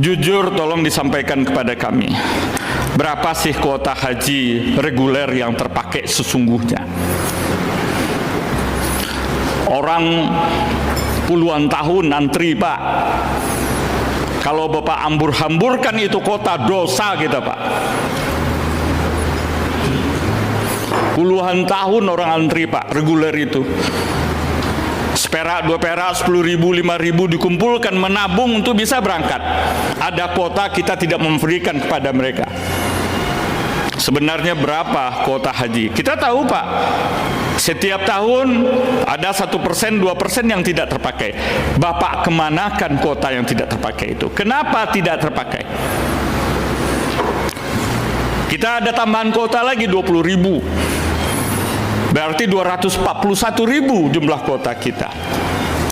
Jujur tolong disampaikan kepada kami, berapa sih kuota haji reguler yang terpakai sesungguhnya? Orang puluhan tahun antri, Pak. Kalau Bapak hambur-hamburkan itu kota, dosa kita, Pak. Puluhan tahun orang antri, Pak, reguler itu. Seperak, 2 perak, 10.000, 5.000 dikumpulkan, menabung untuk bisa berangkat. Ada kuota, kita tidak memberikan kepada mereka. Sebenarnya berapa kuota haji? Kita tahu, Pak, setiap tahun ada 1%, 2% yang tidak terpakai. Bapak kemanakan kuota yang tidak terpakai itu? Kenapa tidak terpakai? Kita ada tambahan kuota lagi 20.000. Berarti 241.000 jumlah kuota kita.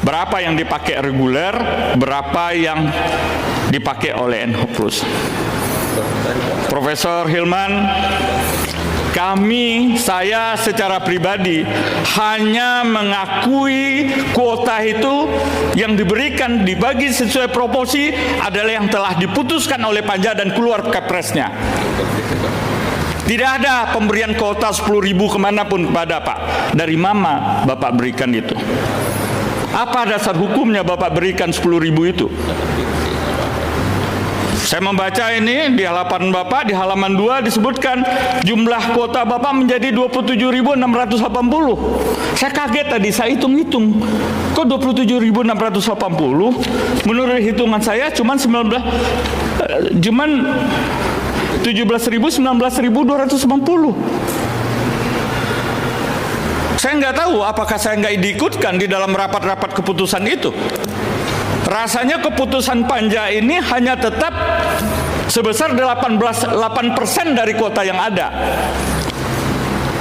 Berapa yang dipakai reguler, berapa yang dipakai oleh NH Plus? Profesor Hilman, saya secara pribadi hanya mengakui kuota itu yang diberikan, dibagi sesuai proporsi adalah yang telah diputuskan oleh Panja dan keluar Kepresnya. Tidak ada pemberian kuota 10.000 kemanapun kepada Pak. Dari mana Bapak berikan itu? Apa dasar hukumnya Bapak berikan 10.000 itu? Saya membaca ini di halaman Bapak, di halaman 2 disebutkan jumlah kuota Bapak menjadi 27.680. Saya kaget tadi, saya hitung-hitung. Kok 27.680? Menurut hitungan saya cuman 17.000, 19.290. Saya nggak tahu apakah saya nggak diikutkan di dalam rapat-rapat keputusan itu. Rasanya keputusan Panja ini hanya tetap sebesar 8% dari kuota yang ada.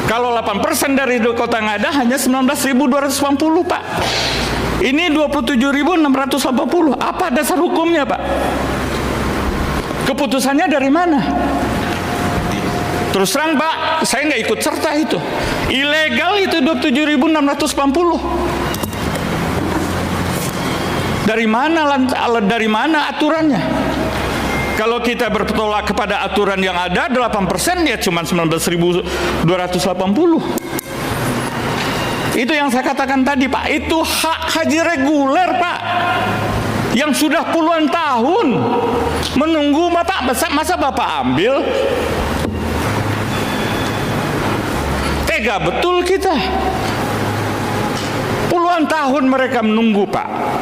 Kalau 8% dari kuota yang ada hanya 19.290, Pak. Ini 27.680. Apa dasar hukumnya, Pak? Keputusannya dari mana? Terus terang, Pak, saya nggak ikut serta itu. Ilegal itu 27.680. Dari mana aturannya? Kalau kita bertolak kepada aturan yang ada, 8% ya cuma 19.280. Itu yang saya katakan tadi, Pak. Itu hak haji reguler, Pak, yang sudah puluhan tahun menunggu. Bapak, masa Bapak ambil? Tega betul kita. Puluhan tahun mereka menunggu, Pak.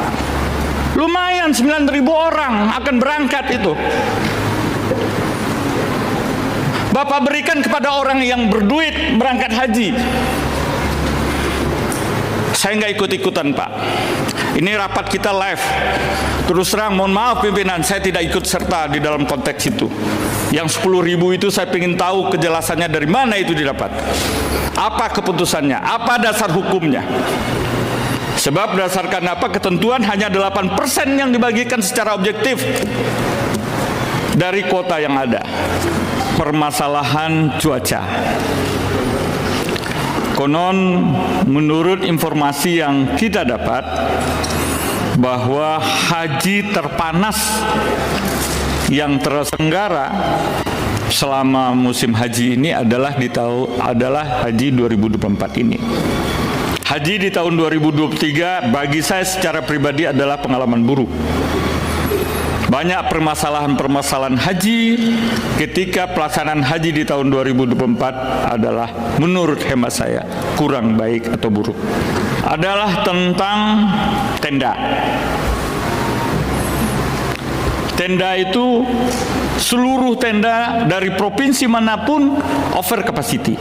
Lumayan 9.000 orang akan berangkat itu. Bapak berikan kepada orang yang berduit berangkat haji. Saya nggak ikut-ikutan, Pak. Ini rapat kita live. Terus terang, mohon maaf pimpinan, saya tidak ikut serta di dalam konteks itu. Yang 10.000 itu saya ingin tahu kejelasannya dari mana itu didapat. Apa keputusannya? Apa dasar hukumnya? Sebab berdasarkan apa ketentuan hanya 8% yang dibagikan secara objektif dari kuota yang ada. Permasalahan cuaca. Konon menurut informasi yang kita dapat bahwa haji terpanas yang terselenggara selama musim haji ini adalah haji 2024 ini. Haji di tahun 2023 bagi saya secara pribadi adalah pengalaman buruk. Banyak permasalahan-permasalahan haji ketika pelaksanaan haji di tahun 2024 adalah menurut hemat saya kurang baik atau buruk. Adalah tentang tenda. Tenda itu seluruh tenda dari provinsi manapun over capacity.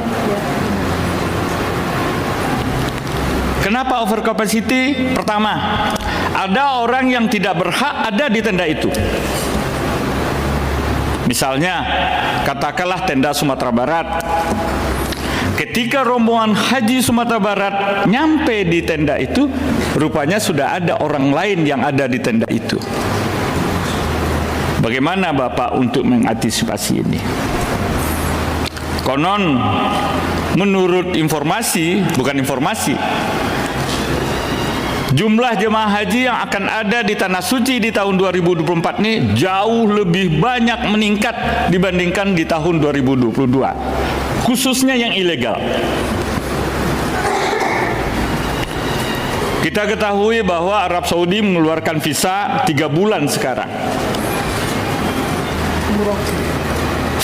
Kenapa over capacity? Pertama, ada orang yang tidak berhak ada di tenda itu. Misalnya, katakanlah tenda Sumatera Barat. Ketika rombongan haji Sumatera Barat nyampe di tenda itu, rupanya sudah ada orang lain yang ada di tenda itu. Bagaimana Bapak untuk mengantisipasi ini? Konon, menurut informasi, bukan informasi, Jumlah jemaah haji yang akan ada di Tanah Suci di tahun 2024 ini jauh lebih banyak meningkat dibandingkan di tahun 2022, khususnya yang ilegal. Kita ketahui bahwa Arab Saudi mengeluarkan visa 3 bulan sekarang.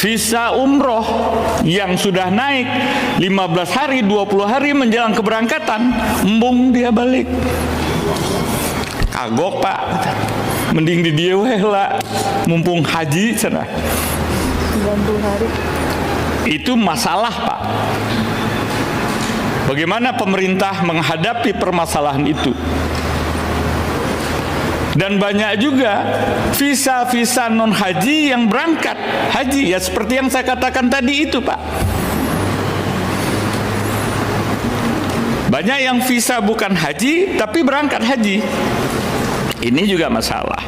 Visa umroh yang sudah naik 15 hari, 20 hari menjelang keberangkatan, embung dia balik. Kagok Pak, mending di dia lah, mumpung haji sana. 90 hari. Itu masalah Pak. Bagaimana pemerintah menghadapi permasalahan itu? Dan banyak juga visa-visa non-haji yang berangkat haji, ya seperti yang saya katakan tadi itu Pak. Banyak yang visa bukan haji tapi berangkat haji. Ini juga masalah.